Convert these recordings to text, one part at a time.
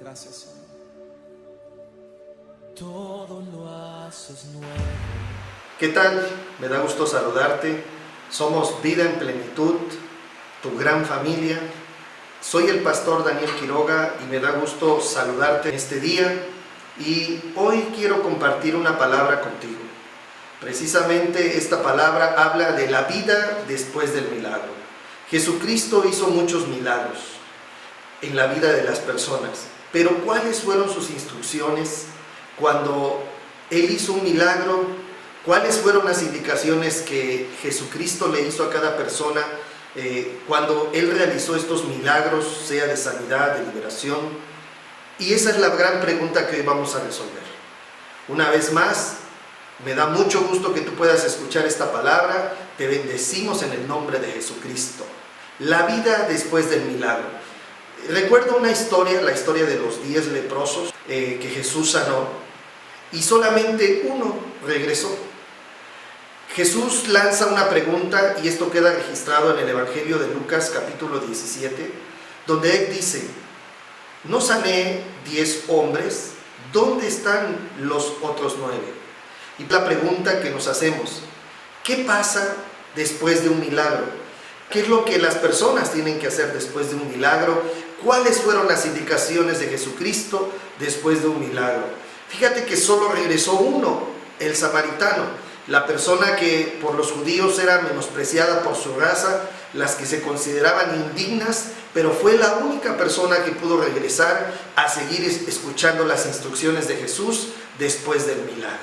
Gracias, Señor. Todo lo haces nuevo. ¿Qué tal? Me da gusto saludarte. Somos Vida en Plenitud, tu gran familia. Soy el pastor Daniel Quiroga y me da gusto saludarte en este día. Y hoy quiero compartir una palabra contigo. Precisamente esta palabra habla de la vida después del milagro. Jesucristo hizo muchos milagros en la vida de las personas, pero ¿cuáles fueron sus instrucciones cuando Él hizo un milagro? ¿Cuáles fueron las indicaciones que Jesucristo le hizo a cada persona cuando Él realizó estos milagros, sea de sanidad, de liberación? Y esa es la gran pregunta que hoy vamos a resolver. Una vez más, me da mucho gusto que tú puedas escuchar esta palabra. Te bendecimos en el nombre de Jesucristo. La vida después del milagro. Recuerdo una historia, la historia de los 10 leprosos que Jesús sanó, y solamente uno regresó. Jesús lanza una pregunta, y esto queda registrado en el Evangelio de Lucas capítulo 17, donde Él dice: ¿no sané 10 hombres? ¿Dónde están los otros 9? Y la pregunta que nos hacemos: ¿qué pasa después de un milagro? ¿Qué es lo que las personas tienen que hacer después de un milagro? ¿Cuáles fueron las indicaciones de Jesucristo después de un milagro? Fíjate que solo regresó uno, el samaritano, la persona que por los judíos era menospreciada por su raza, las que se consideraban indignas, pero fue la única persona que pudo regresar a seguir escuchando las instrucciones de Jesús después del milagro.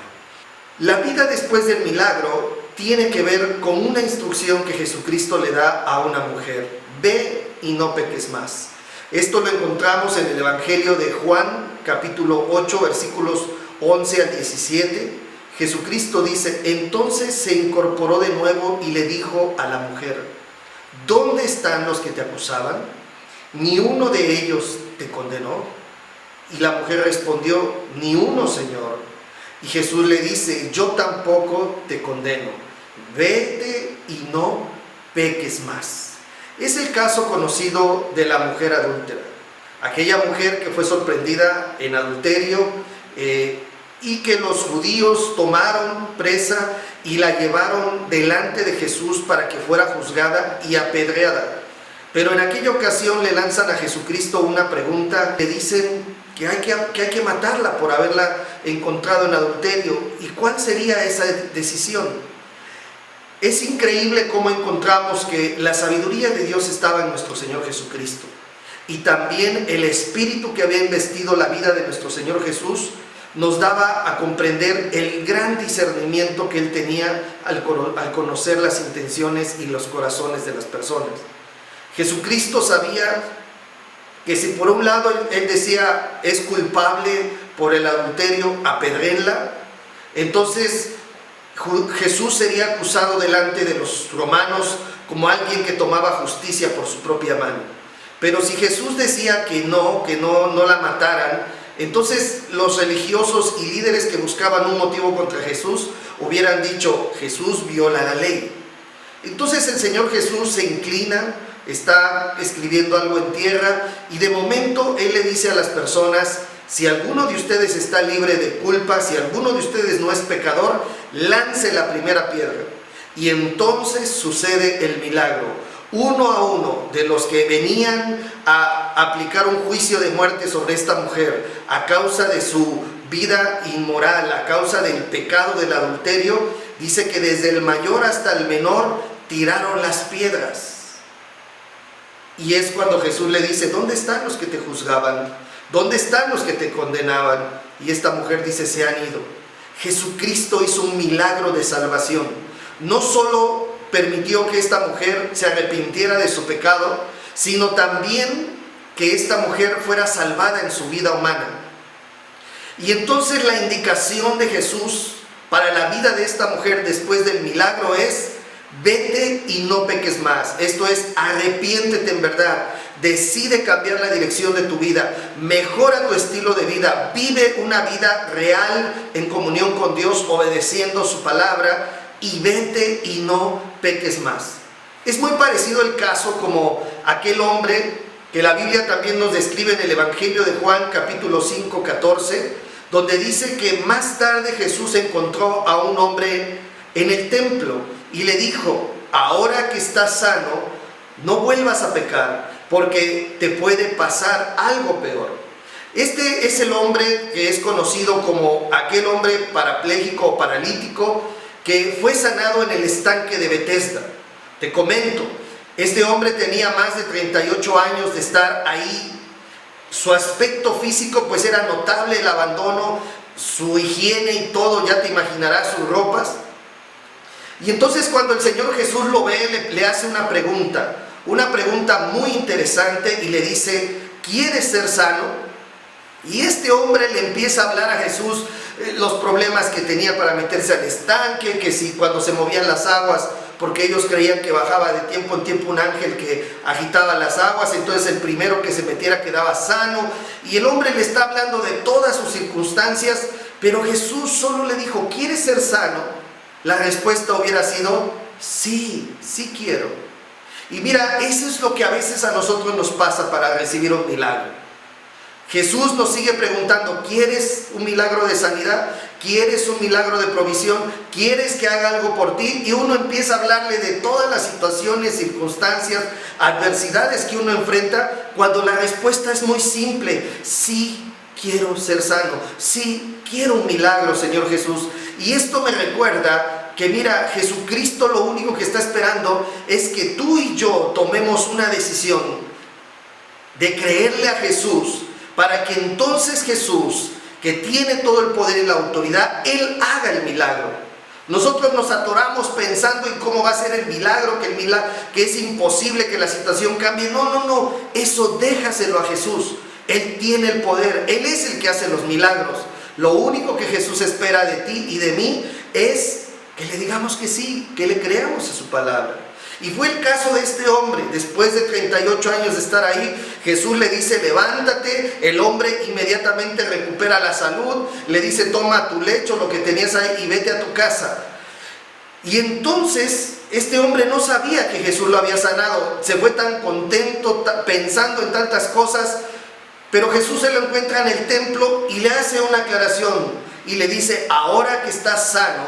La vida después del milagro tiene que ver con una instrucción que Jesucristo le da a una mujer: ve y no peques más. Esto lo encontramos en el Evangelio de Juan, capítulo 8, versículos 11 al 17. Jesucristo dice: entonces se incorporó de nuevo y le dijo a la mujer: ¿dónde están los que te acusaban? ¿Ni uno de ellos te condenó? Y la mujer respondió: ni uno, Señor. Y Jesús le dice: yo tampoco te condeno. Vete y no peques más. Es el caso conocido de la mujer adúltera, aquella mujer que fue sorprendida en adulterio y que los judíos tomaron presa y la llevaron delante de Jesús para que fuera juzgada y apedreada. Pero en aquella ocasión le lanzan a Jesucristo una pregunta, le dicen que hay que matarla por haberla encontrado en adulterio. ¿Y cuál sería esa decisión? Es increíble cómo encontramos que la sabiduría de Dios estaba en nuestro Señor Jesucristo, y también el Espíritu que había investido la vida de nuestro Señor Jesús nos daba a comprender el gran discernimiento que Él tenía al conocer las intenciones y los corazones de las personas. Jesucristo sabía que si por un lado Él decía: es culpable por el adulterio, apedréenla, entonces Jesús sería acusado delante de los romanos como alguien que tomaba justicia por su propia mano. Pero si Jesús decía que no la mataran, entonces los religiosos y líderes que buscaban un motivo contra Jesús hubieran dicho: Jesús viola la ley. Entonces el Señor Jesús se inclina, está escribiendo algo en tierra, y de momento Él le dice a las personas: si alguno de ustedes está libre de culpa, si alguno de ustedes no es pecador, lance la primera piedra. Y entonces sucede el milagro. Uno a uno de los que venían a aplicar un juicio de muerte sobre esta mujer a causa de su vida inmoral, a causa del pecado del adulterio, dice que desde el mayor hasta el menor tiraron las piedras. Y es cuando Jesús le dice: ¿dónde están los que te juzgaban? ¿Dónde están los que te condenaban? Y esta mujer dice: se han ido. Jesucristo hizo un milagro de salvación. No solo permitió que esta mujer se arrepintiera de su pecado, sino también que esta mujer fuera salvada en su vida humana. Y entonces la indicación de Jesús para la vida de esta mujer después del milagro es: vete y no peques más. Esto es, arrepiéntete en verdad. Decide cambiar la dirección de tu vida, mejora tu estilo de vida, vive una vida real en comunión con Dios, obedeciendo su palabra, y vete y no peques más. Es muy parecido el caso como aquel hombre que la Biblia también nos describe en el Evangelio de Juan, capítulo 5, 14, donde dice que más tarde Jesús encontró a un hombre en el templo y le dijo: ahora que estás sano, no vuelvas a pecar, porque te puede pasar algo peor. Este es el hombre que es conocido como aquel hombre parapléjico o paralítico que fue sanado en el estanque de Betesda. Te comento, este hombre tenía más de 38 años de estar ahí. Su aspecto físico pues era notable, el abandono, su higiene y todo, ya te imaginarás, sus ropas. Y entonces cuando el Señor Jesús lo ve, le hace una pregunta muy interesante y le dice: ¿quieres ser sano? Y este hombre le empieza a hablar a Jesús los problemas que tenía para meterse al estanque, que si cuando se movían las aguas, porque ellos creían que bajaba de tiempo en tiempo un ángel que agitaba las aguas, entonces el primero que se metiera quedaba sano. Y el hombre le está hablando de todas sus circunstancias, pero Jesús solo le dijo: ¿quieres ser sano? La respuesta hubiera sido: sí, sí quiero. Y mira, eso es lo que a veces a nosotros nos pasa para recibir un milagro. Jesús nos sigue preguntando: ¿quieres un milagro de sanidad? ¿Quieres un milagro de provisión? ¿Quieres que haga algo por ti? Y uno empieza a hablarle de todas las situaciones, circunstancias, adversidades que uno enfrenta, cuando la respuesta es muy simple: sí quiero ser sano, sí quiero un milagro, Señor Jesús. Y esto me recuerda que, mira, Jesucristo lo único que está esperando es que tú y yo tomemos una decisión de creerle a Jesús, para que entonces Jesús, que tiene todo el poder y la autoridad, Él haga el milagro. Nosotros nos atoramos pensando en cómo va a ser el milagro, que es imposible que la situación cambie. No, eso déjaselo a Jesús. Él tiene el poder, Él es el que hace los milagros. Lo único que Jesús espera de ti y de mí es que le digamos que sí, que le creamos a su palabra. Y fue el caso de este hombre. Después de 38 años de estar ahí, Jesús le dice: levántate. El hombre inmediatamente recupera la salud, le dice: toma tu lecho, lo que tenías ahí, y vete a tu casa. Y entonces este hombre no sabía que Jesús lo había sanado, se fue tan contento, pensando en tantas cosas, pero Jesús se lo encuentra en el templo y le hace una aclaración y le dice: ahora que estás sano,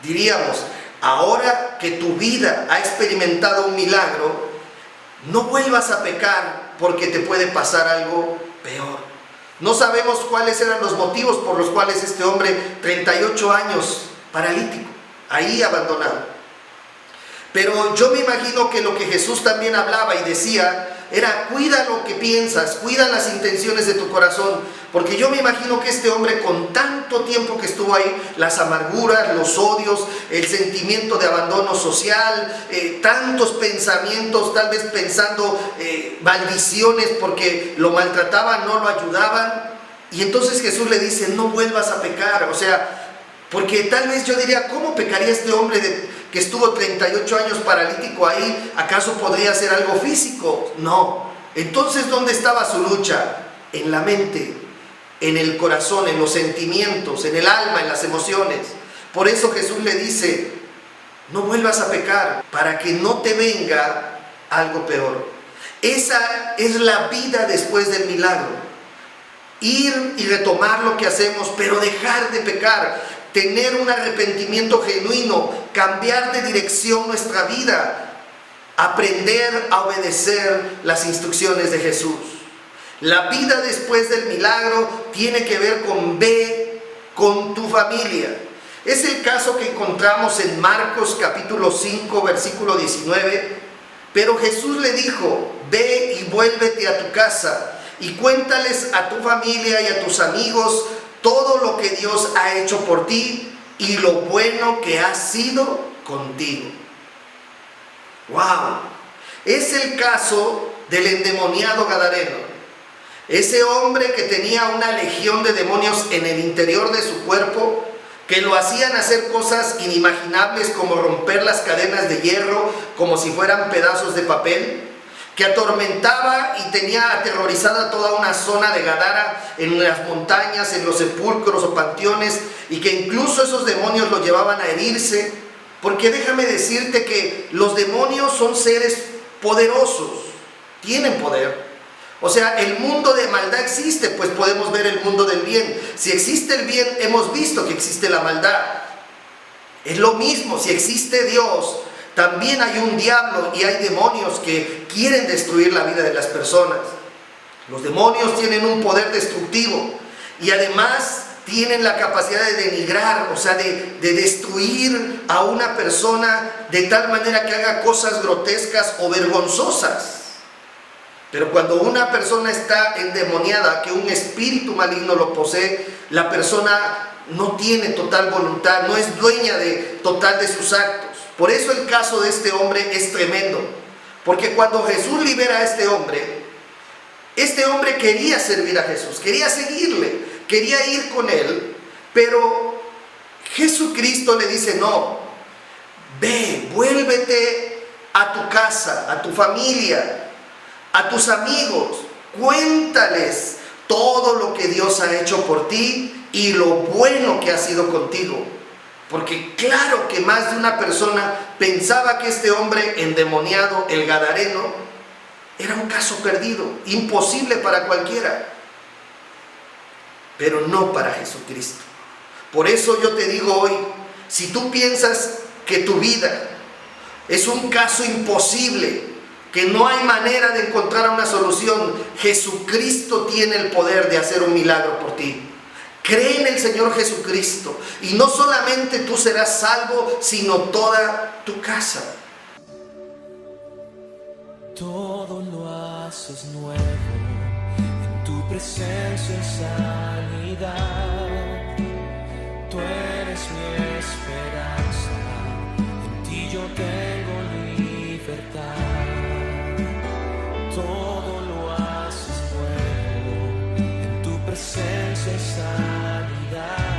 diríamos, ahora que tu vida ha experimentado un milagro, no vuelvas a pecar, porque te puede pasar algo peor. No sabemos cuáles eran los motivos por los cuales este hombre, 38 años, paralítico, ahí abandonado. Pero yo me imagino que lo que Jesús también hablaba y decía era: cuida lo que piensas, cuida las intenciones de tu corazón, porque yo me imagino que este hombre, con tanto tiempo que estuvo ahí, las amarguras, los odios, el sentimiento de abandono social, tantos pensamientos, tal vez pensando maldiciones porque lo maltrataban, no lo ayudaban, y entonces Jesús le dice: no vuelvas a pecar. O sea, porque tal vez yo diría: ¿cómo pecaría este hombre que estuvo 38 años paralítico ahí? ¿Acaso podría hacer algo físico? No. Entonces, ¿dónde estaba su lucha? En la mente, en el corazón, en los sentimientos, en el alma, en las emociones. Por eso Jesús le dice: no vuelvas a pecar, para que no te venga algo peor. Esa es la vida después del milagro. Ir y retomar lo que hacemos, pero dejar de pecar. Tener un arrepentimiento genuino, cambiar de dirección nuestra vida, aprender a obedecer las instrucciones de Jesús. La vida después del milagro tiene que ver con tu familia. Es el caso que encontramos en Marcos capítulo 5, versículo 19. Pero Jesús le dijo: ve y vuélvete a tu casa y cuéntales a tu familia y a tus amigos todo lo que Dios ha hecho por ti y lo bueno que ha sido contigo. ¡Wow! Es el caso del endemoniado gadareno. Ese hombre que tenía una legión de demonios en el interior de su cuerpo, que lo hacían hacer cosas inimaginables, como romper las cadenas de hierro como si fueran pedazos de papel, que atormentaba y tenía aterrorizada toda una zona de Gadara, en las montañas, en los sepulcros o panteones, y que incluso esos demonios lo llevaban a herirse, porque déjame decirte que los demonios son seres poderosos, tienen poder. O sea, el mundo de maldad existe, pues podemos ver el mundo del bien. Si existe el bien, hemos visto que existe la maldad. Es lo mismo, si existe Dios, también hay un diablo y hay demonios que quieren destruir la vida de las personas. Los demonios tienen un poder destructivo y además tienen la capacidad de denigrar, o sea, de destruir a una persona de tal manera que haga cosas grotescas o vergonzosas. Pero cuando una persona está endemoniada, que un espíritu maligno lo posee, la persona no tiene total voluntad, no es dueña total de sus actos. Por eso el caso de este hombre es tremendo, porque cuando Jesús libera a este hombre quería servir a Jesús, quería seguirle, quería ir con él, pero Jesucristo le dice: no, ve, vuélvete a tu casa, a tu familia, a tus amigos, cuéntales todo lo que Dios ha hecho por ti y lo bueno que ha sido contigo. Porque claro que más de una persona pensaba que este hombre endemoniado, el gadareno, era un caso perdido, imposible para cualquiera, pero no para Jesucristo. Por eso yo te digo hoy, si tú piensas que tu vida es un caso imposible, que no hay manera de encontrar una solución, Jesucristo tiene el poder de hacer un milagro por ti. Cree en el Señor Jesucristo y no solamente tú serás salvo, sino toda tu casa. Todo lo haces nuevo, en tu presencia y sanidad. Tú eres mi esperanza, en ti yo tengo libertad. Todo lo haces nuevo, en tu presencia y sanidad.